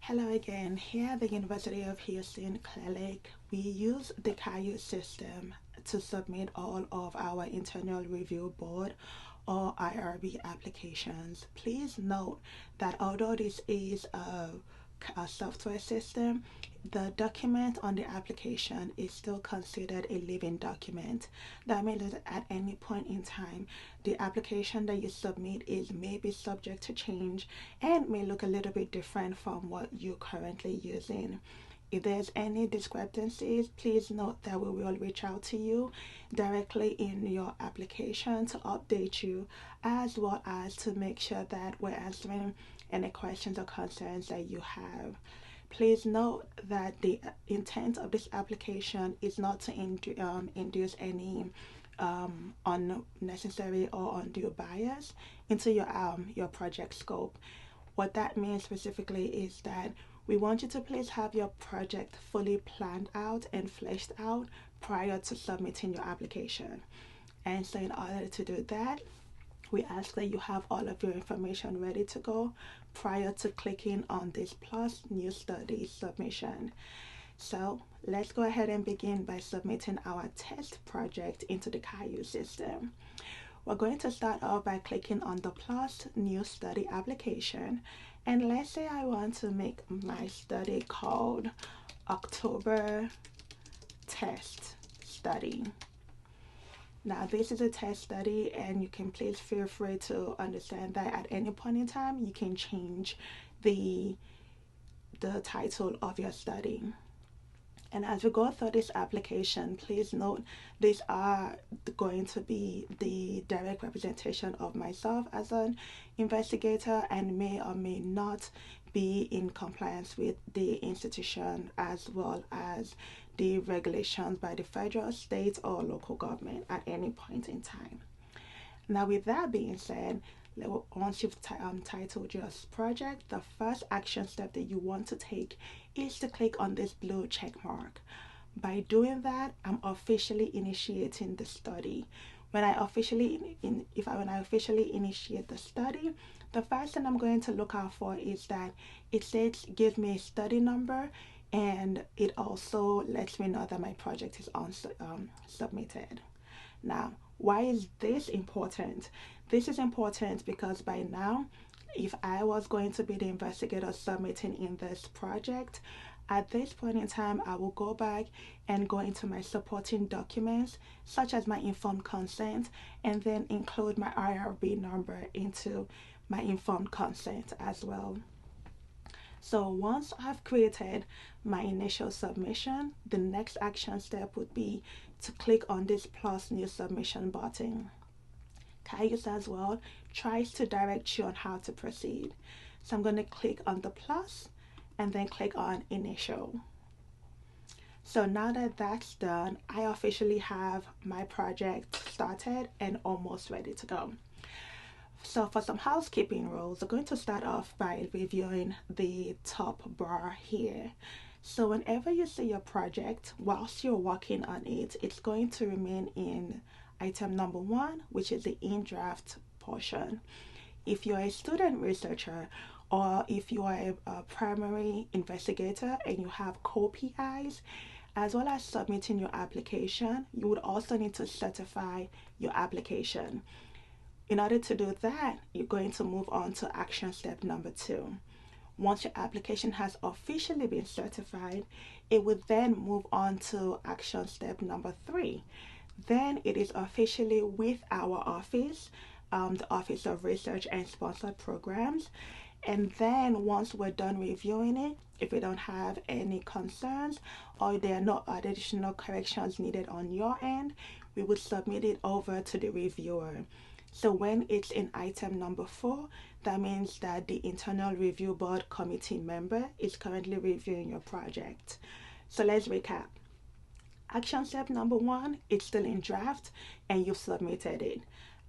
Hello again. Here at the University of Houston Clinic, we use the Cayuse system to submit all of our internal review board or IRB applications. Please note that although this is a software system, the document on the application is still considered a living document. That means that at any point in time, the application that you submit is maybe subject to change and may look a little bit different from what you're currently using. If there's any discrepancies, please note that we will reach out to you directly in your application to update you, as well as to make sure that we're answering any questions or concerns that you have. Please note that the intent of this application is not to induce any unnecessary or undue bias into your project scope. What that means specifically is that we want you to please have your project fully planned out and fleshed out prior to submitting your application. And so in order to do that, we ask that you have all of your information ready to go prior to clicking on this plus new study submission. So let's go ahead and begin by submitting our test project into the Cayuse system. We're going to start off by clicking on the plus new study application, and let's say I want to make my study called October test study. Now this is a test study, and you can please feel free to understand that at any point in time you can change the title of your study. And as we go through this application, please note these are going to be the direct representation of myself as an investigator and may or may not be in compliance with the institution as well as the regulations by the federal, state, or local government at any point in time. Now, with that being said, once you've titled your project, the first action step that you want to take is to click on this blue check mark. By doing that, I'm officially initiating the study. When I officially initiate the study, the first thing I'm going to look out for is that it says give me a study number, and it also lets me know that my project is submitted. Now, why is this important? This is important because by now, if I was going to be the investigator submitting in this project, at this point in time, I will go back and go into my supporting documents, such as my informed consent, and then include my IRB number into my informed consent as well. So once I've created my initial submission, the next action step would be to click on this plus new submission button. Cayuse as well tries to direct you on how to proceed. So I'm going to click on the plus and then click on initial. So now that that's done, I officially have my project started and almost ready to go. So for some housekeeping rules, I'm going to start off by reviewing the top bar here. So whenever you see your project, whilst you're working on it, it's going to remain in item number 1, which is the in draft portion. If you're a student researcher or if you are a primary investigator and you have co-PIs, as well as submitting your application, you would also need to certify your application. In order to do that, you're going to move on to action step number 2. Once your application has officially been certified, it would then move on to action step number 3. Then it is officially with our office, the Office of Research and Sponsored Programs. And then once we're done reviewing it, if we don't have any concerns or there are no additional corrections needed on your end, we would submit it over to the reviewer. So when it's in item number 4, that means that the internal review board committee member is currently reviewing your project. So let's recap. Action step number 1, it's still in draft and you've submitted it.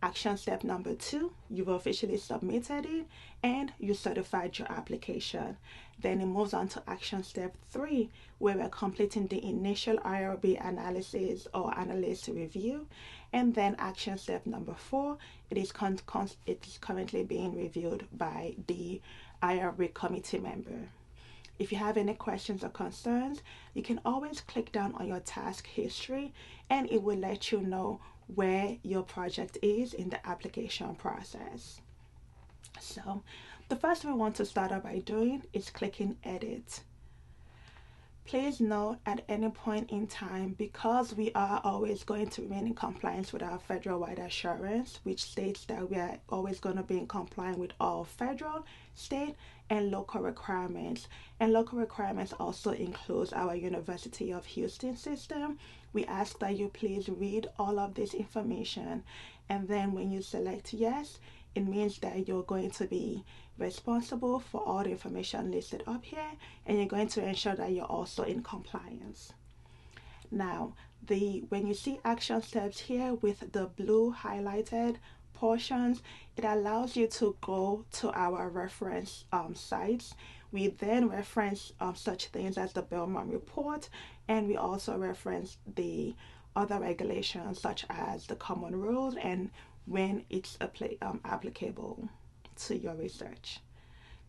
Action step number 2, you've officially submitted it and you certified your application. Then it moves on to action step 3, where we're completing the initial IRB analysis or analyst review. And then action step number 4, it is currently being reviewed by the IRB committee member. If you have any questions or concerns, you can always click down on your task history and it will let you know where your project is in the application process. So the first thing we want to start out by doing is clicking edit. Please note at any point in time, because we are always going to remain in compliance with our federal-wide assurance, which states that we are always going to be in compliance with all federal, state, and local requirements. And local requirements also includes our University of Houston system. We ask that you please read all of this information, and then when you select yes, it means that you're going to be responsible for all the information listed up here, and you're going to ensure that you're also in compliance. Now, when you see action steps here with the blue highlighted portions, it allows you to go to our reference sites. We then reference such things as the Belmont report, and we also reference the other regulations such as the common rules and when it's applicable to your research.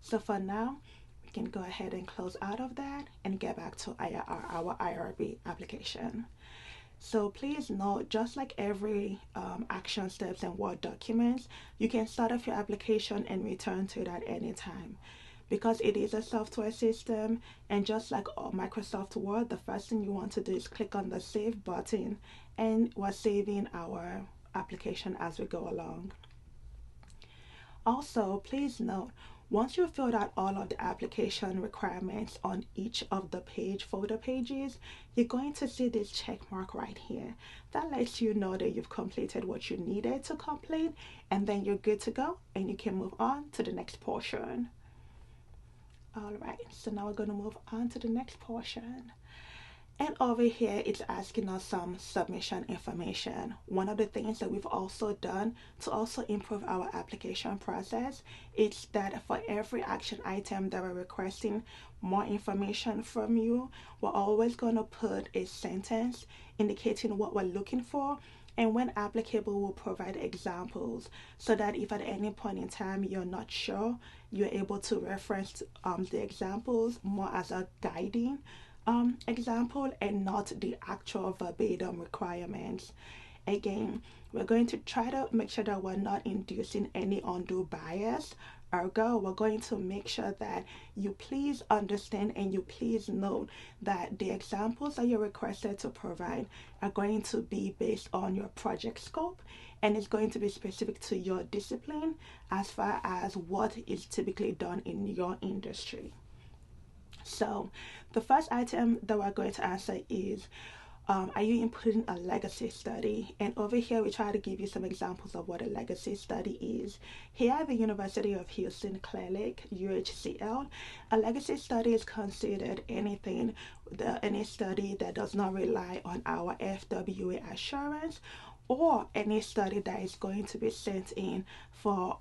So for now, we can go ahead and close out of that and get back to our IRB application. So please note, just like every action steps and Word documents, you can start off your application and return to it at any time. Because it is a software system, and just like Microsoft Word, the first thing you want to do is click on the Save button, and we're saving our application as we go along. Also, please note, once you've filled out all of the application requirements on each of the folder pages, you're going to see this check mark right here. That lets you know that you've completed what you needed to complete, and then you're good to go and you can move on to the next portion. All right, so now we're going to move on to the next portion. And over here, it's asking us some submission information. One of the things that we've also done to also improve our application process is that for every action item that we're requesting more information from you, we're always going to put a sentence indicating what we're looking for, and when applicable, we'll provide examples so that if at any point in time you're not sure, you're able to reference the examples more as a guiding example and not the actual verbatim requirements. Again, we're going to try to make sure that we're not inducing any undue bias. Ergo, we're going to make sure that you please understand and you please note that the examples that you're requested to provide are going to be based on your project scope, and it's going to be specific to your discipline as far as what is typically done in your industry. So the first item that we're going to answer is, are you inputting a legacy study? And over here, we try to give you some examples of what a legacy study is. Here at the University of Houston Clear Lake, UHCL, a legacy study is considered any study that does not rely on our FWA assurance, or any study that is going to be sent in for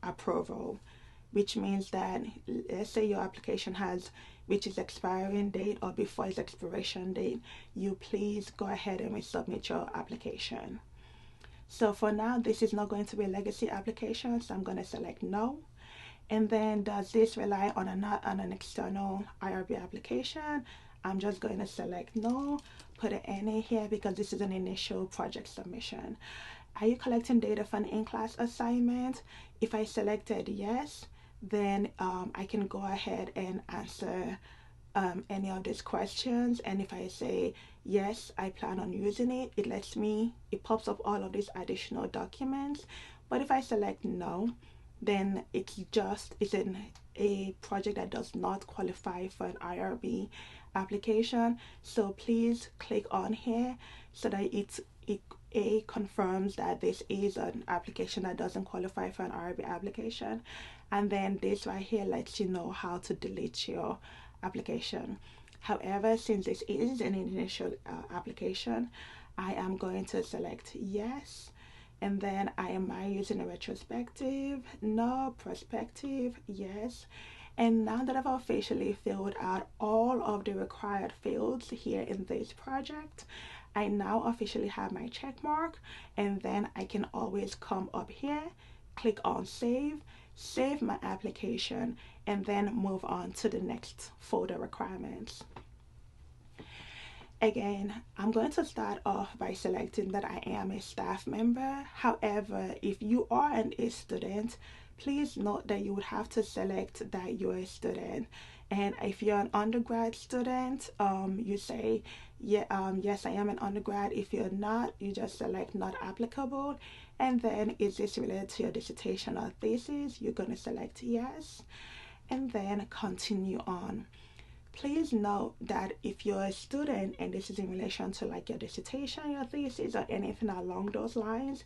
approval, which means that, let's say your application has reached its expiring date or before its expiration date, you please go ahead and resubmit your application. So for now, this is not going to be a legacy application, so I'm going to select no. And then, does this rely on an external IRB application? I'm just going to select no, put an NA here because this is an initial project submission. Are you collecting data for an in-class assignment? If I selected yes, then I can go ahead and answer any of these questions. And if I say yes, I plan on using it, it pops up all of these additional documents. But if I select no, then it's in a project that does not qualify for an IRB application. So please click on here so that it confirms that this is an application that doesn't qualify for an IRB application, and then this right here lets you know how to delete your application. However, since this is an initial application, I am going to select yes, and then am I using a retrospective? No. Prospective? Yes. And now that I've officially filled out all of the required fields here in this project, I now officially have my check mark, and then I can always come up here, click on save, save my application, and then move on to the next folder requirements. Again, I'm going to start off by selecting that I am a staff member. However, if you are a student, please note that you would have to select that you're a student. And if you're an undergrad student, you say, yeah, yes, I am an undergrad. If you're not, you just select not applicable. And then, is this related to your dissertation or thesis? You're going to select yes, and then continue on. Please note that if you're a student and this is in relation to like your dissertation, your thesis, or anything along those lines,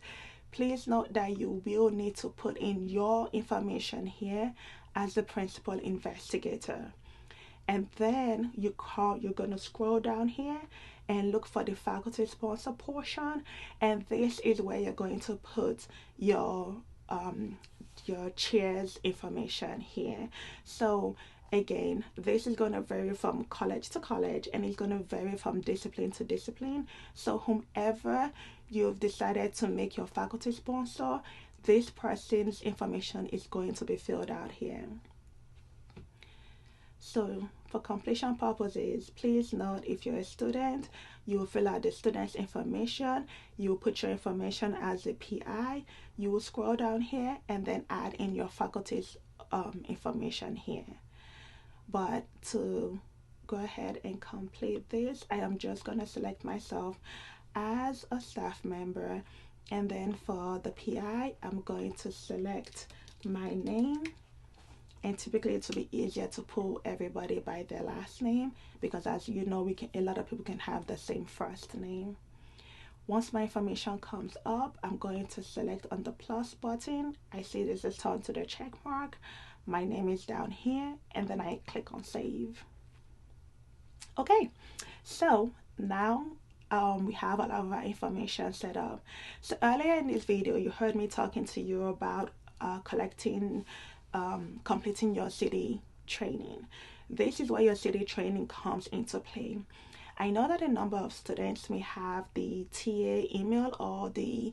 please note that you will need to put in your information here as the principal investigator. And then you're going to scroll down here and look for the faculty sponsor portion, and this is where you're going to put your chair's information here. So again, this is going to vary from college to college, and it's going to vary from discipline to discipline. So whomever you've decided to make your faculty sponsor, this person's information is going to be filled out here. So for completion purposes, please note if you're a student, you will fill out the student's information, you will put your information as a PI, you will scroll down here and then add in your faculty's information here. But to go ahead and complete this, I am just going to select myself as a staff member, and then for the PI, I'm going to select my name. And typically it will be easier to pull everybody by their last name, because as you know, a lot of people can have the same first name. Once my information comes up, I'm going to select on the plus button. I see this is turned to the check mark. My name is down here, and then I click on save. Okay, so now we have all of our information set up. So earlier in this video, you heard me talking to you about completing your city training. This is where your city training comes into play. I know that a number of students may have the TA email or the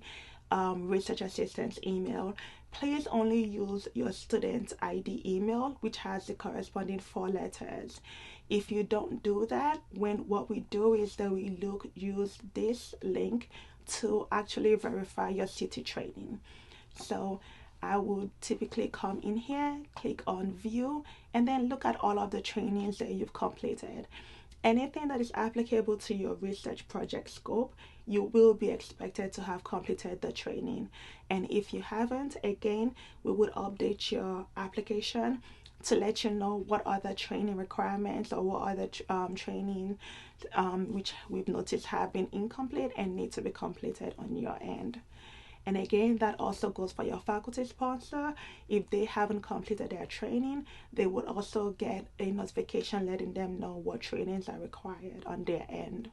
research assistant's email. Please only use your student ID email, which has the corresponding 4 letters. If you don't do that, what we do is that we use this link to actually verify your city training. So I would typically come in here, click on view, and then look at all of the trainings that you've completed. Anything that is applicable to your research project scope, you will be expected to have completed the training. And if you haven't, again, we would update your application to let you know what other training requirements or what other training which we've noticed have been incomplete and need to be completed on your end. And again, that also goes for your faculty sponsor. If they haven't completed their training, they would also get a notification letting them know what trainings are required on their end.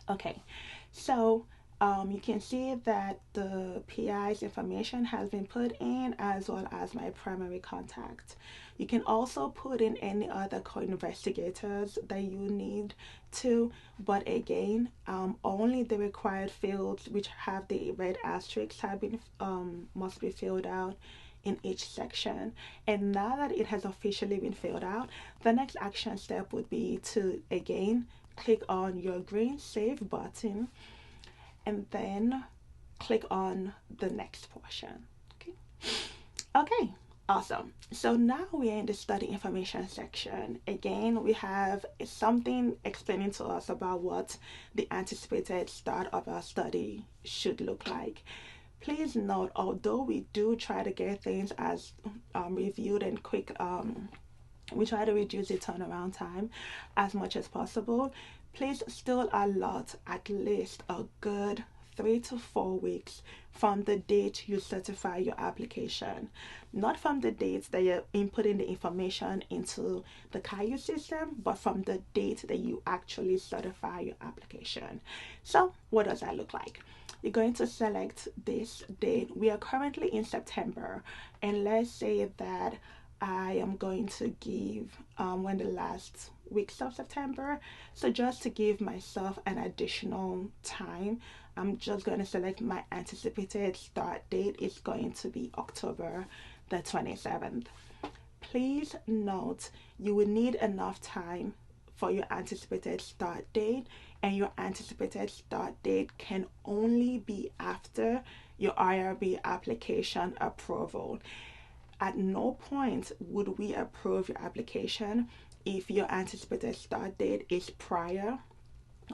Okay, so you can see that the PI's information has been put in, as well as my primary contact. You can also put in any other co-investigators that you need to, but again, only the required fields which have the red asterisks have been must be filled out in each section. And now that it has officially been filled out, the next action step would be to again click on your green save button and then click on the next portion. Okay, awesome. So now we are in the study information section. Again, we have something explaining to us about what the anticipated start of our study should look like. Please note, although we do try to get things as reviewed and quick, we try to reduce the turnaround time as much as possible. Please still allot at least a good 3 to 4 weeks from the date you certify your application, not from the date that you're inputting the information into the Cayuse system, but from the date that you actually certify your application. So what does that look like? You're going to select this date. We are currently in September, and let's say that I am going to give when the last weeks of September. So just to give myself an additional time, I'm just going to select my anticipated start date is going to be October the 27th. Please note you will need enough time for your anticipated start date, and your anticipated start date can only be after your IRB application approval. At no point would we approve your application if your anticipated start date is prior,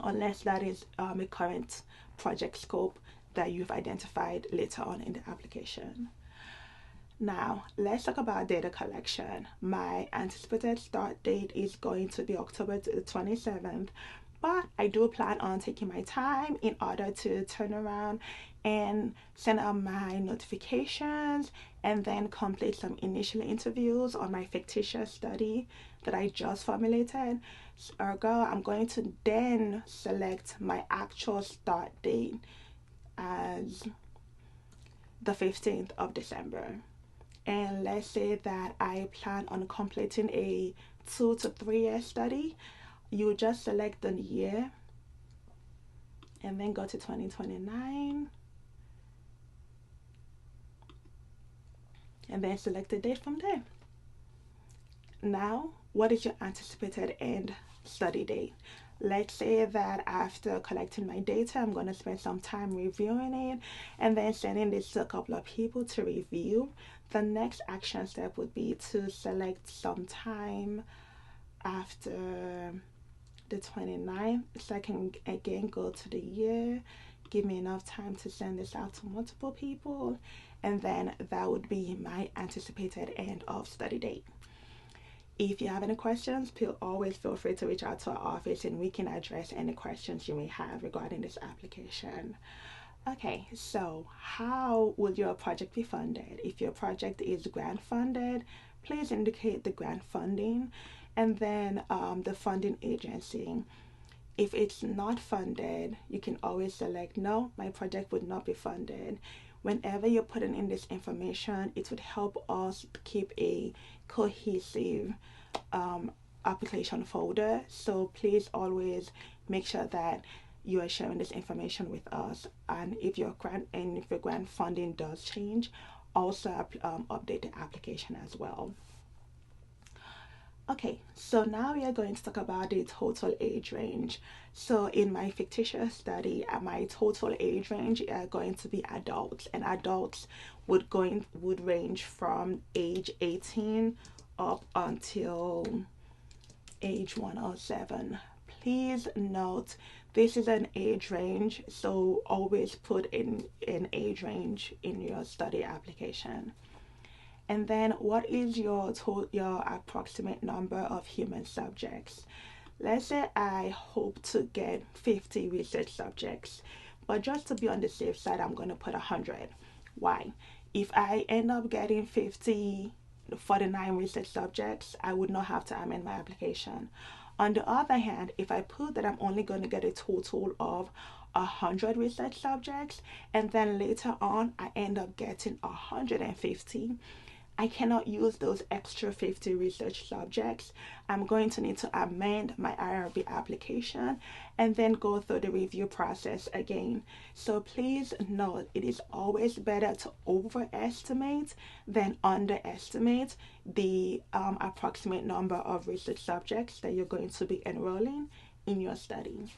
unless that is a current project scope that you've identified later on in the application. Now, let's talk about data collection. My anticipated start date is going to be October the 27th, but I do plan on taking my time in order to turn around and send out my notifications and then complete some initial interviews on my fictitious study that I just formulated. Ergo, I'm going to then select my actual start date as the 15th of December. And let's say that I plan on completing a 2 to 3 year study. You just select the year and then go to 2029 and then select the date from there. Now, what is your anticipated end study date? Let's say that after collecting my data, I'm going to spend some time reviewing it and then sending this to a couple of people to review. The next action step would be to select some time after the 29th, so I can again go to the year, give me enough time to send this out to multiple people, and then that would be my anticipated end of study date. If you have any questions, always feel free to reach out to our office and we can address any questions you may have regarding this application. Okay, so how will your project be funded? If your project is grant funded, please indicate the grant funding and then the funding agency. If it's not funded, you can always select no, my project would not be funded. Whenever you're putting in this information, it would help us keep a cohesive application folder. So please always make sure that you are sharing this information with us. And if your grant funding does change, also update the application as well. Okay, so now we are going to talk about the total age range. So in my fictitious study, my total age range are going to be adults, and adults would range from age 18 up until age 107. Please note this is an age range, so always put in an age range in your study application. And then what is your approximate number of human subjects? Let's say I hope to get 50 research subjects, but just to be on the safe side, I'm going to put 100. Why? If I end up getting 49 research subjects, I would not have to amend my application. On the other hand, if I put that I'm only going to get a total of 100 research subjects, and then later on I end up getting 150, I cannot use those extra 50 research subjects. I'm going to need to amend my IRB application and then go through the review process again. So please note, it is always better to overestimate than underestimate the approximate number of research subjects that you're going to be enrolling in your study.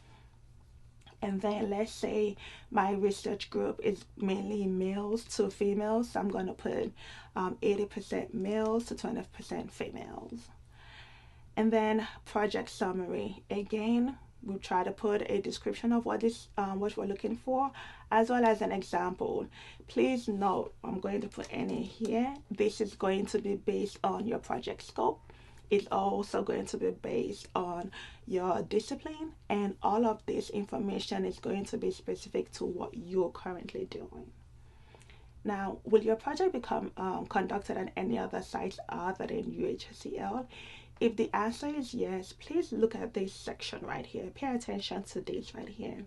And then let's say my research group is mainly males to females, so I'm going to put 80% males to 20% females. And then project summary. Again, we'll try to put a description of what we're looking for, as well as an example. Please note, I'm going to put any here. This is going to be based on your project scope. It's also going to be based on your discipline, and all of this information is going to be specific to what you're currently doing. Now, will your project become conducted at any other sites other than UHCL? If the answer is yes, please look at this section right here. Pay attention to this right here.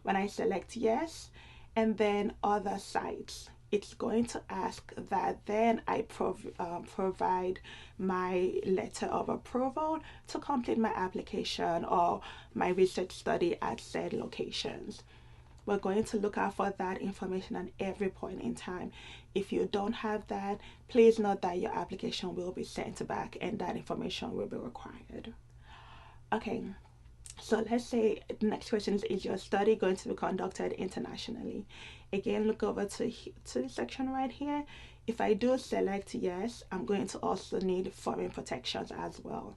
When I select yes, and then other sites, it's going to ask that then I provide my letter of approval to complete my application or my research study at said locations. we're going to look out for that information at every point in time. If you don't have that, please note that your application will be sent back and that information will be required. Okay, so let's say the next question is your study going to be conducted internationally? Again, look over to the section right here. If I do select yes, I'm going to also need foreign protections as well.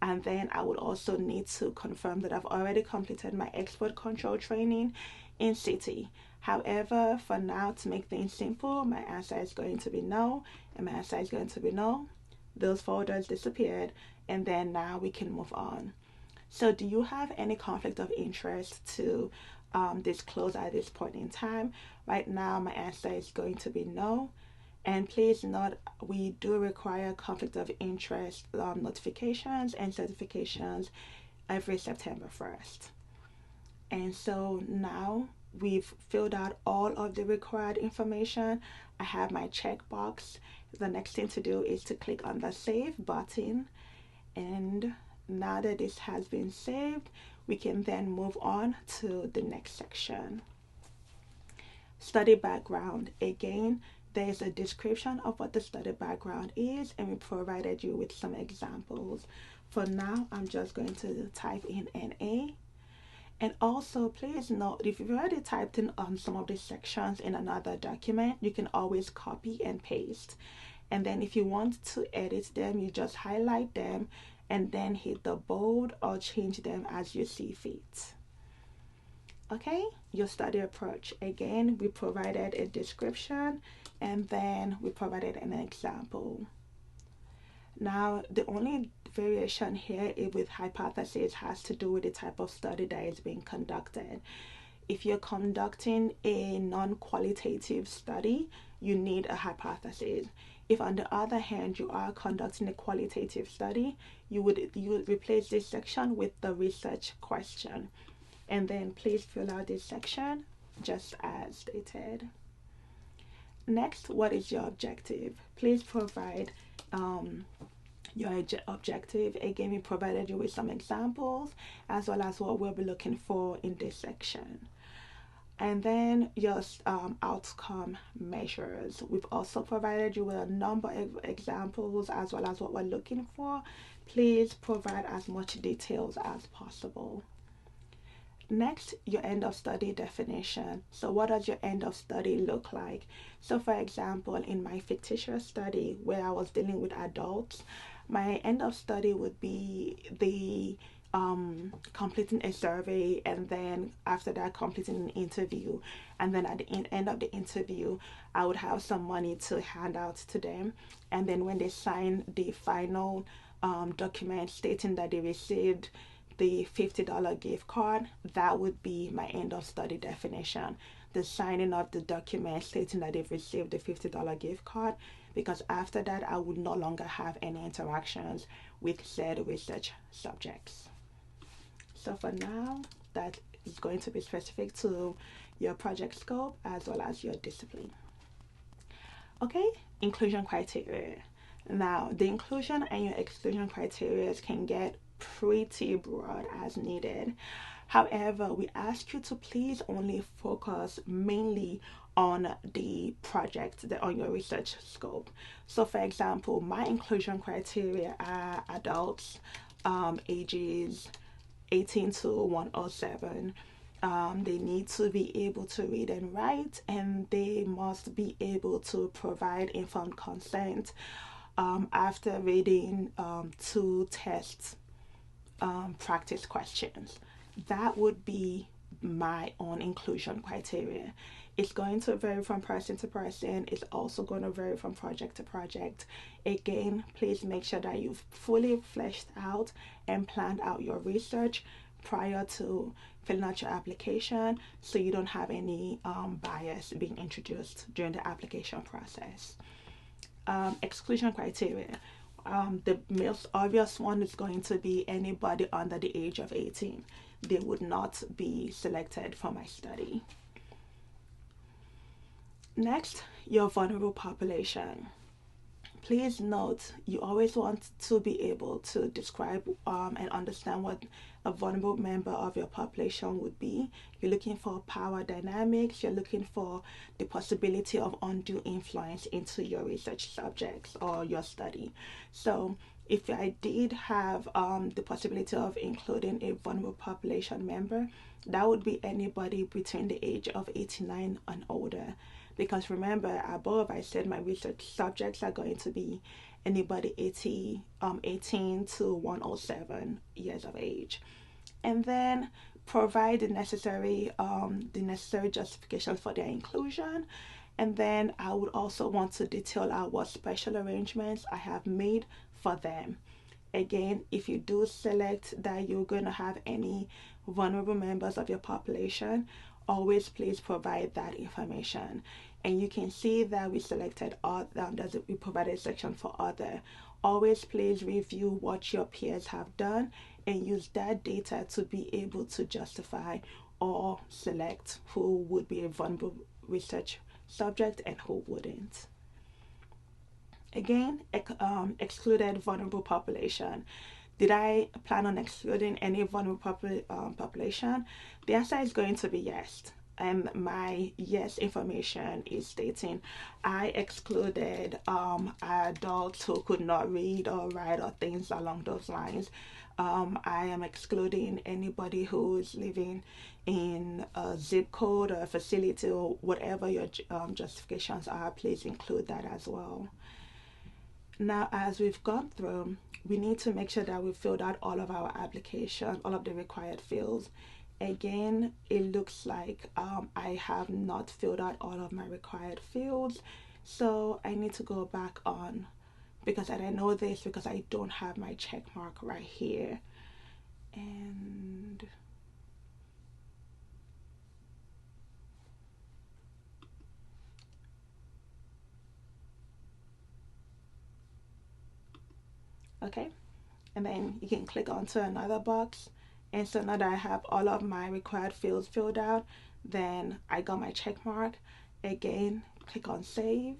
And then I would also need to confirm that I've already completed my export control training in City. However, for now, to make things simple, my answer is going to be no, and my answer is going to be no. Those folders disappeared, and then now we can move on. So do you have any conflict of interest to disclose at this point in time? Right now, my answer is going to be no. And please note, we do require conflict of interest notifications and certifications every September 1st. And so now we've filled out all of the required information. I have my checkbox. The next thing to do is to click on the Save button. And now that this has been saved, we can then move on to the next section. Study background. Again, there is a description of what the study background is, and we provided you with some examples. For now, I'm just going to type in NA. And also, please note, if you've already typed in some of these sections in another document, you can always copy and paste. And then if you want to edit them, you just highlight them and then hit the bold or change them as you see fit. Okay, your study approach. Again, we provided a description and then we provided an example. Now, the only variation here with hypothesis has to do with the type of study that is being conducted. If you're conducting a non-qualitative study, you need a hypothesis. If on the other hand you are conducting a qualitative study, you would replace this section with the research question. And then please fill out this section just as stated. Next, what is your objective? Please provide your objective. Again, we provided you with some examples as well as what we'll be looking for in this section. And then your outcome measures. We've also provided you with a number of examples as well as what we're looking for. Please provide as much details as possible. Next, your end of study definition. So what does your end of study look like? So for example, in my fictitious study where I was dealing with adults, my end of study would be the completing a survey, and then after that completing an interview, and then at the end of the interview I would have some money to hand out to them, and then when they sign the final document stating that they received the $50 gift card, that would be my end of study definition. The signing of the document stating that they've received the $50 gift card, because after that I would no longer have any interactions with said research subjects. So for now, that is going to be specific to your project scope as well as your discipline. Okay, inclusion criteria. Now, the inclusion and your exclusion criteria can get pretty broad as needed. However, we ask you to please only focus mainly on the project, on your research scope. So for example, my inclusion criteria are adults ages 18 to 107. They need to be able to read and write, and they must be able to provide informed consent after reading 2 tests practice questions. That would be my own inclusion criteria. It's going to vary from person to person. It's also going to vary from project to project. Again, please make sure that you've fully fleshed out and planned out your research prior to filling out your application, so you don't have any bias being introduced during the application process. Exclusion criteria. The most obvious one is going to be anybody under the age of 18. They would not be selected for my study. Next, your vulnerable population. please note, you always want to be able to describe and understand what a vulnerable member of your population would be. You're looking for power dynamics, you're looking for the possibility of undue influence into your research subjects or your study. So if I did have the possibility of including a vulnerable population member, that would be anybody between the age of 89 and older. Because remember, above I said my research subjects are going to be anybody 18 to 107 years of age. And then provide the necessary justification for their inclusion. And then I would also want to detail out what special arrangements I have made for them. Again, if you do select that you're going to have any vulnerable members of your population, always please provide that information. And you can see that we selected we provided a section for other. Always please review what your peers have done and use that data to be able to justify or select who would be a vulnerable research subject and who wouldn't. Again, excluded vulnerable population. Did I plan on excluding any vulnerable population? The answer is going to be yes. And my yes information is stating I excluded adults who could not read or write or things along those lines. I am excluding anybody who is living in a zip code or a facility, or whatever your justifications are. Please include that as well. Now, as we've gone through, we need to make sure that we filled out all of our application, all of the required fields. Again, it looks like I have not filled out all of my required fields, so I need to go back on, because I know this because I don't have my check mark right here. And okay, and then you can click onto another box. And so now that I have all of my required fields filled out, then I got my check mark. Again, click on save.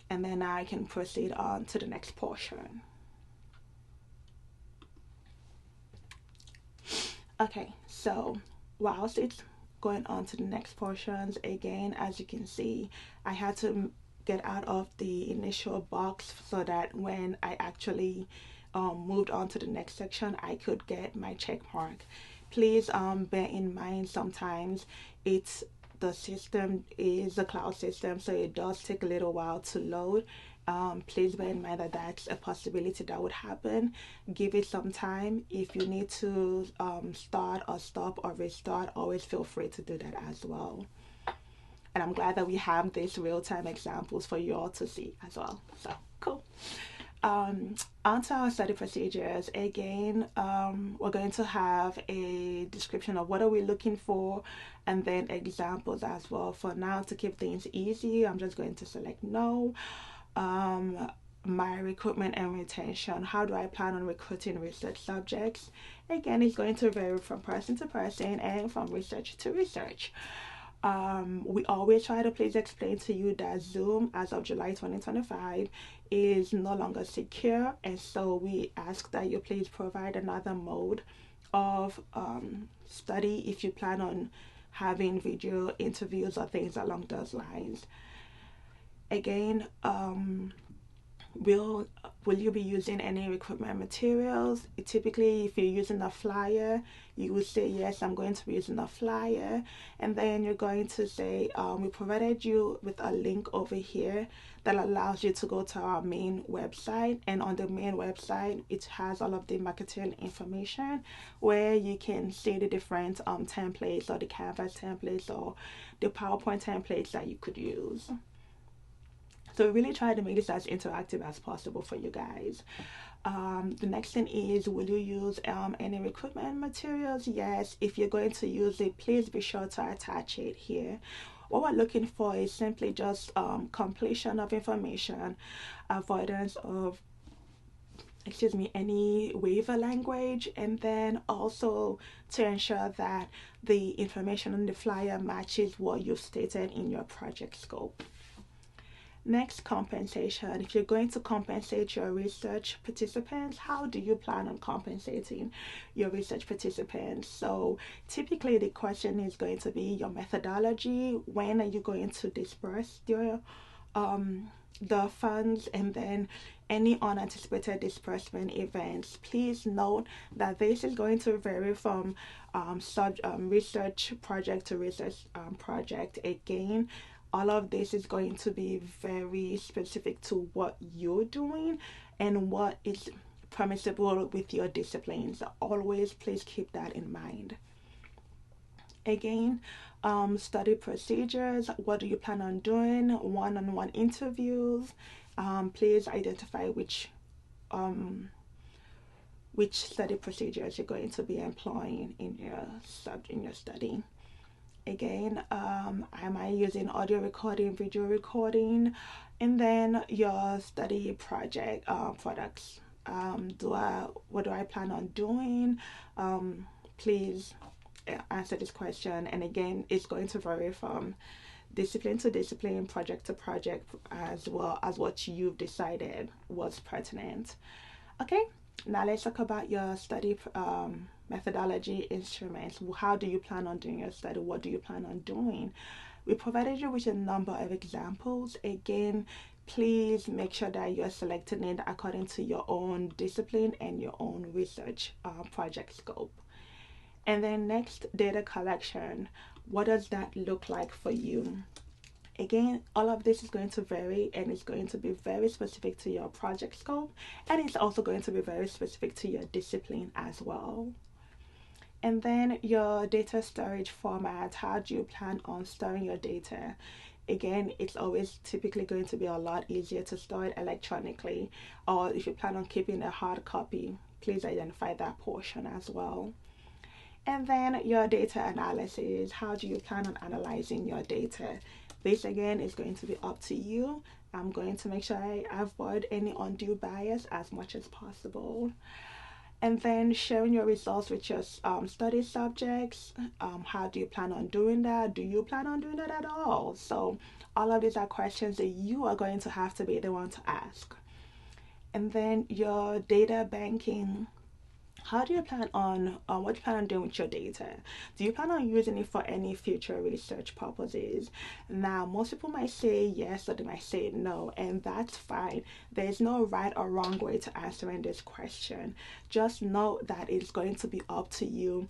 And then I can proceed on to the next portion. Okay, so whilst it's going on to the next portions, again, as you can see, I had to get out of the initial box so that when I actually moved on to the next section, I could get my check mark. Please bear in mind, sometimes the system is a cloud system, so it does take a little while to load. Please bear in mind that that's a possibility that would happen. Give it some time. If you need to start or stop or restart, always feel free to do that as well. And I'm glad that we have these real-time examples for you all to see as well. So cool. Onto our study procedures. Again, we're going to have a description of what are we looking for, and then examples as well. For now, to keep things easy, I'm just going to select no. My recruitment and retention. How do I plan on recruiting research subjects? Again, it's going to vary from person to person and from research to research. We always try to please explain to you that Zoom, as of July 2025, is no longer secure, and so we ask that you please provide another mode of study if you plan on having video interviews or things along those lines. Again, will you be using any recruitment materials? Typically, if you're using a flyer, you would say, yes, I'm going to be using a flyer. And then you're going to say, we provided you with a link over here that allows you to go to our main website. And on the main website, it has all of the marketing information where you can see the different templates, or the Canvas templates, or the PowerPoint templates that you could use. So we really try to make this as interactive as possible for you guys. The next thing is, will you use any recruitment materials? Yes. If you're going to use it, please be sure to attach it here. What we're looking for is simply just completion of information, avoidance of any waiver language, and then also to ensure that the information on the flyer matches what you've stated in your project scope. Next, compensation. If you're going to compensate your research participants, how do you plan on compensating your research participants? So typically the question is going to be your methodology. When are you going to disperse your the funds, and then any unanticipated disbursement events. Please note that this is going to vary from research project to research project. Again, all of this is going to be very specific to what you're doing and what is permissible with your disciplines. Always please keep that in mind. Again, study procedures. What do you plan on doing? One-on-one interviews. Please identify which study procedures you're going to be employing in your study. Again, am I using audio recording, video recording? And then your study project products. What do I plan on doing? Please answer this question. And again, it's going to vary from discipline to discipline, project to project, as well as what you've decided was pertinent. Okay, now let's talk about your study methodology instruments. How do you plan on doing your study? What do you plan on doing? We provided you with a number of examples. Again, please make sure that you're selecting it according to your own discipline and your own research project scope. And then next, data collection. What does that look like for you? Again, all of this is going to vary, and it's going to be very specific to your project scope, and it's also going to be very specific to your discipline as well. And then your data storage format. How do you plan on storing your data? Again, it's always typically going to be a lot easier to store it electronically, or if you plan on keeping a hard copy, please identify that portion as well. And then your data analysis. How do you plan on analyzing your data? This again is going to be up to you. I'm going to make sure I avoid any undue bias as much as possible. And then sharing your results with your study subjects. How do you plan on doing that? Do you plan on doing that at all? So all of these are questions that you are going to have to be the one to ask. And then your data banking. How do you plan on, what do you plan on doing with your data? Do you plan on using it for any future research purposes? Now, most people might say yes, or they might say no, and that's fine. There's no right or wrong way to answering this question. Just know that it's going to be up to you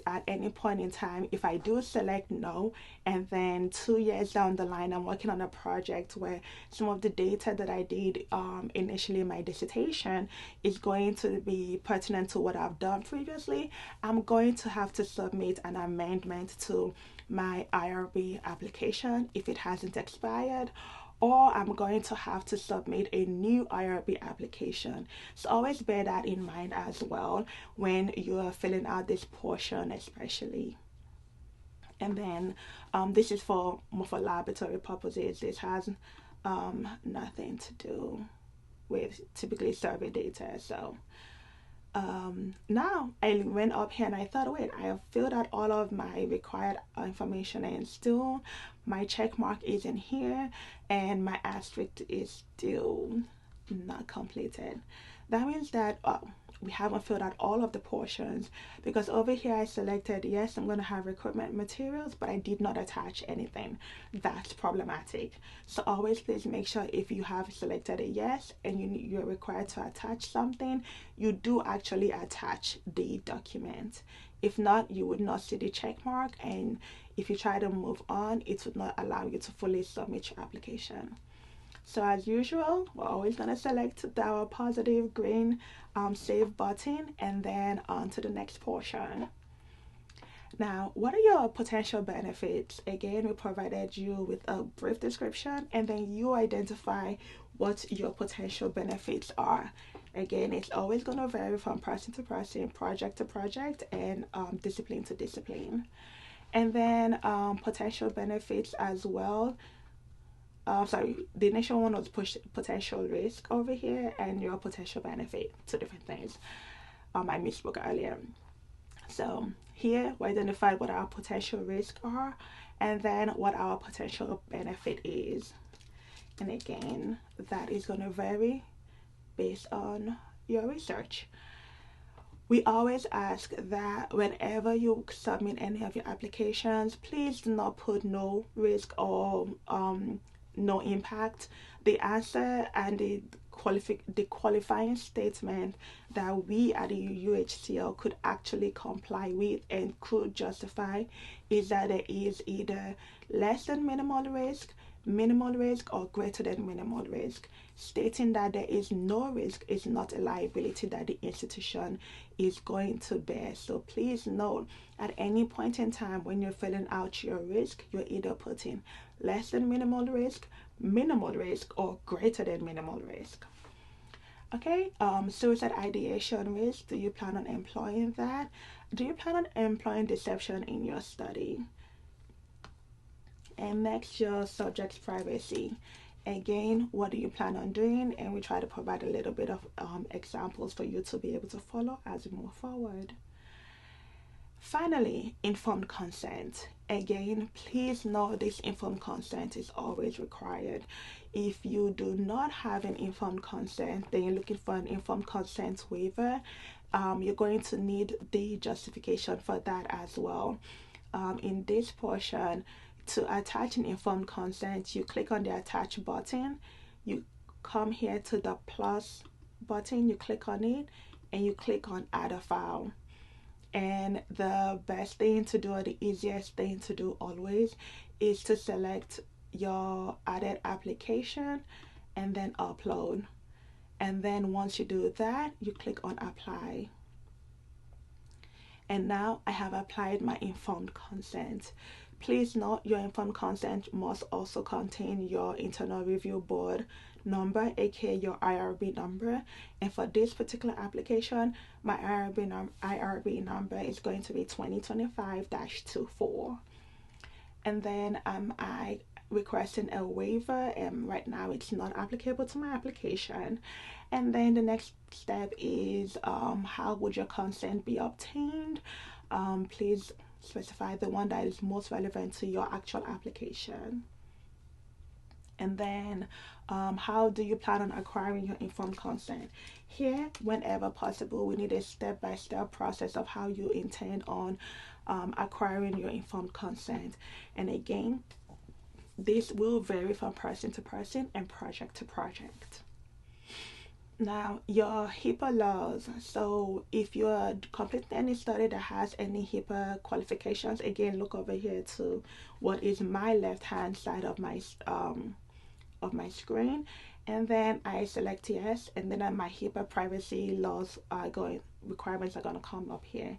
at any point in time. If I do select no, and then 2 years down the line I'm working on a project where some of the data that I did initially in my dissertation is going to be pertinent to what I've done previously, I'm going to have to submit an amendment to my IRB application if it hasn't expired, or I'm going to have to submit a new IRB application. So always bear that in mind as well when you're filling out this portion especially. And then this is more for laboratory purposes. This has nothing to do with typically survey data. So now I went up here and I thought, wait, I have filled out all of my required information, and still my check mark isn't here and my asterisk is still not completed. That means that we haven't filled out all of the portions, because over here I selected yes, I'm going to have recruitment materials, but I did not attach anything. That's problematic. So always please make sure if you have selected a yes and you're required to attach something, you do actually attach the document. If not, you would not see the check mark, and if you try to move on, it would not allow you to fully submit your application. So as usual, we're always going to select our positive green save button, and then on to the next portion. Now, what are your potential benefits? Again, we provided you with a brief description, and then you identify what your potential benefits are. Again, it's always going to vary from person to person, project to project, and discipline to discipline. And then potential benefits as well. sorry, the initial one was potential risk over here, and your potential benefit, two different things. I misspoke earlier. So here we identified what our potential risks are, and then what our potential benefit is. And again, that is going to vary based on your research. We always ask that whenever you submit any of your applications, please do not put no risk or no impact. The answer and the qualifying statement that we at the UHCL could actually comply with and could justify is that there is either less than minimal risk, or greater than minimal risk. Stating that there is no risk is not a liability that the institution is going to bear. So please note, at any point in time when you're filling out your risk, you're either putting less than minimal risk, or greater than minimal risk. Okay, suicide ideation risk. Do you plan on employing that? Do you plan on employing deception in your study? And next, your subject's privacy. Again, what do you plan on doing? And we try to provide a little bit of examples for you to be able to follow as we move forward. Finally, informed consent. Again, please know this informed consent is always required. If you do not have an informed consent, then you're looking for an informed consent waiver. You're going to need the justification for that as well. In this portion, to attach an informed consent, you click on the attach button, you come here to the plus button, you click on it, and you click on add a file. And the best thing to do, or the easiest thing to do always, is to select your added application and then upload. And then once you do that, you click on apply. And now I have applied my informed consent. Please note, your informed consent must also contain your internal review board number, aka your IRB number. And for this particular application, my IRB number is going to be 2025-24. And then I requesting a waiver, and right now it's not applicable to my application. And then the next step is how would your consent be obtained? Please specify the one that is most relevant to your actual application. And then how do you plan on acquiring your informed consent? Here, whenever possible, we need a step-by-step process of how you intend on acquiring your informed consent. And again, this will vary from person to person and project to project. Now, your HIPAA laws. So if you're completing any study that has any HIPAA qualifications, again, look over here to what is my left-hand side of my screen, and then I select yes, and then my HIPAA privacy laws requirements are going to come up here.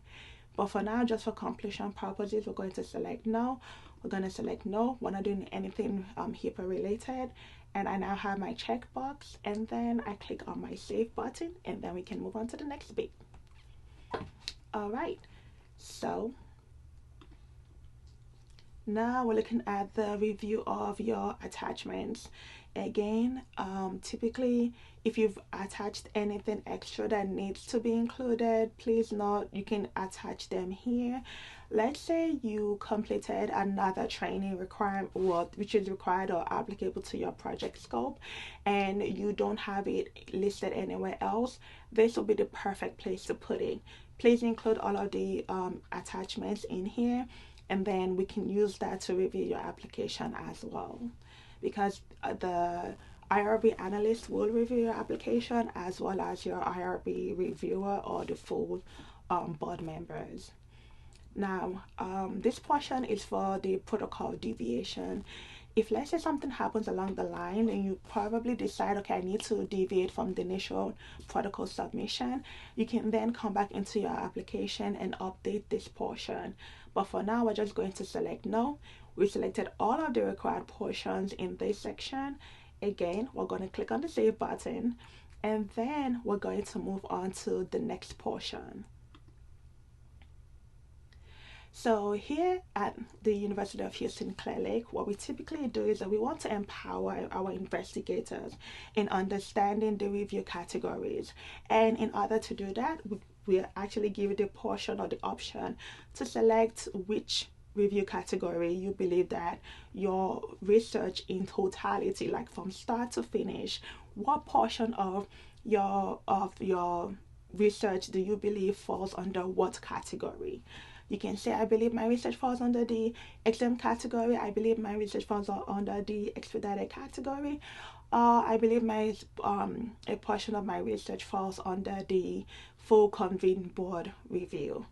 But for now, just for completion purposes, we're going to select no. We're going to select no. We're not doing anything HIPAA related. And I now have my checkbox, and then I click on my save button, and then we can move on to the next bit. All right, so now we're looking at the review of your attachments. Again, typically, if you've attached anything extra that needs to be included, please note you can attach them here. Let's say you completed another training which is required or applicable to your project scope, and you don't have it listed anywhere else. This will be the perfect place to put it. Please include all of the attachments in here, and then we can use that to review your application as well, because the IRB analyst will review your application as well as your IRB reviewer or the full board members. Now, this portion is for the protocol deviation. If let's say something happens along the line and you probably decide, okay, I need to deviate from the initial protocol submission, you can then come back into your application and update this portion. But for now, we're just going to select no. We selected all of the required portions in this section. Again, we're going to click on the save button, and then we're going to move on to the next portion. So here at the University of Houston Clear Lake, what we typically do is that we want to empower our investigators in understanding the review categories. And in order to do that, we actually give you the portion or the option to select which review category you believe that your research in totality, like from start to finish, what portion of your research do you believe falls under what category. You can say, I believe my research falls under the exempt category. I believe my research falls under the expedited category. I believe my a portion of my research falls under the full convened board review.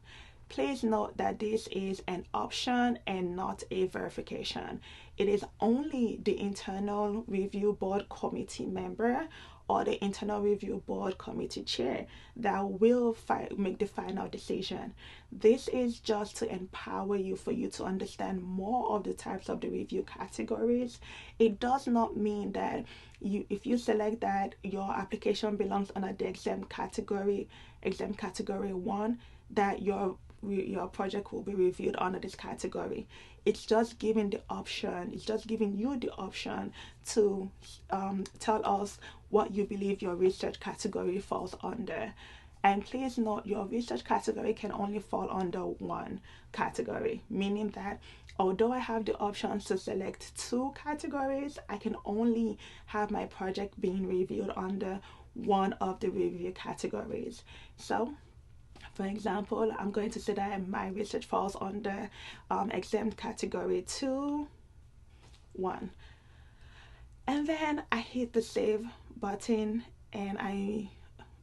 Please note that this is an option and not a verification. It is only the internal review board committee member or the internal review board committee chair that will make the final decision. This is just to empower you, for you to understand more of the types of the review categories. It does not mean that if you select that your application belongs under the exempt category 1, that your project will be reviewed under this category. It's just giving the option, it's just giving you the option to tell us what you believe your research category falls under. And please note, your research category can only fall under one category, meaning that although I have the options to select 2 categories, I can only have my project being reviewed under one of the review categories. So for example, I'm going to say that my research falls under exempt category 2, 1. And then I hit the save button and I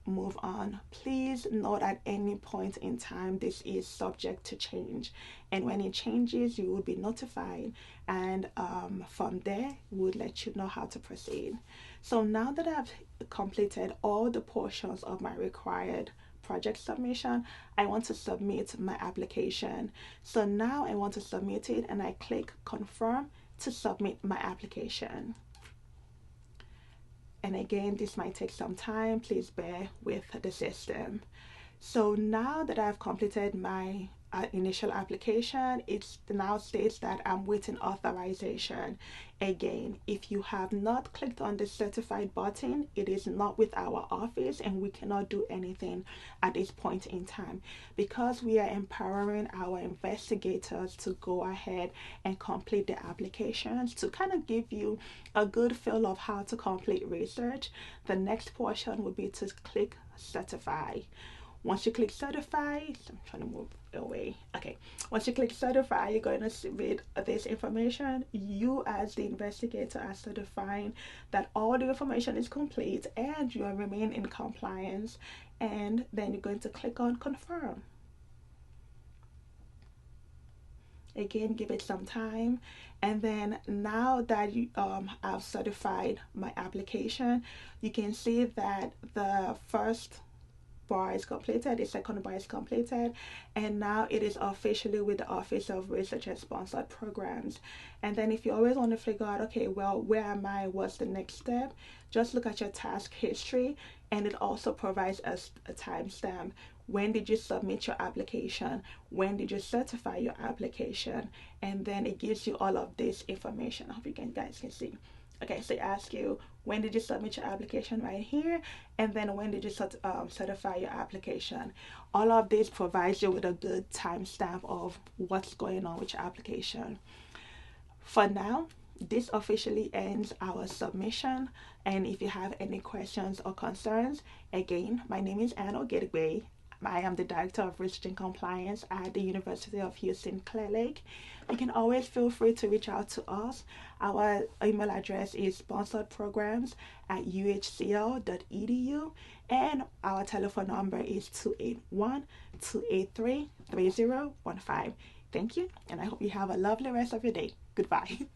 move on. Please note at any point in time this is subject to change, and when it changes you will be notified, and from there we would let you know how to proceed. So now that I've completed all the portions of my required project submission, I want to submit my application. So now I want to submit it and I click confirm to submit my application. And again, this might take some time, please bear with the system. So now that I've completed my initial application, it now states that I'm waiting authorization. Again, if you have not clicked on the certified button, it is not with our office and we cannot do anything at this point in time, because we are empowering our investigators to go ahead and complete the applications. To kind of give you a good feel of how to complete research, the next portion would be to click certify. Once you click certify, I'm trying to move away. Okay. Once you click certify, you're going to submit this information. You as the investigator are certifying that all the information is complete and you remain in compliance. And then you're going to click on confirm. Again, give it some time. And then now that you I've certified my application, you can see that the first bar is completed, the second bar is completed, and now it is officially with the Office of Research and Sponsored Programs. And then if you always want to figure out, okay, well, where am I, what's the next step, just look at your task history, and it also provides us a timestamp. When did you submit your application? When did you certify your application? And then it gives you all of this information. I hope you guys can see. Okay, so it asks you, when did you submit your application, right here, and then when did you certify your application. All of this provides you with a good timestamp of what's going on with your application. For now, this officially ends our submission, and if you have any questions or concerns, again, my name is Anna Gateway. I am the Director of Research and Compliance at the University of Houston Clear Lake. You can always feel free to reach out to us. Our email address is sponsoredprograms@uhcl.edu, and our telephone number is 281-283-3015. Thank you, and I hope you have a lovely rest of your day. Goodbye.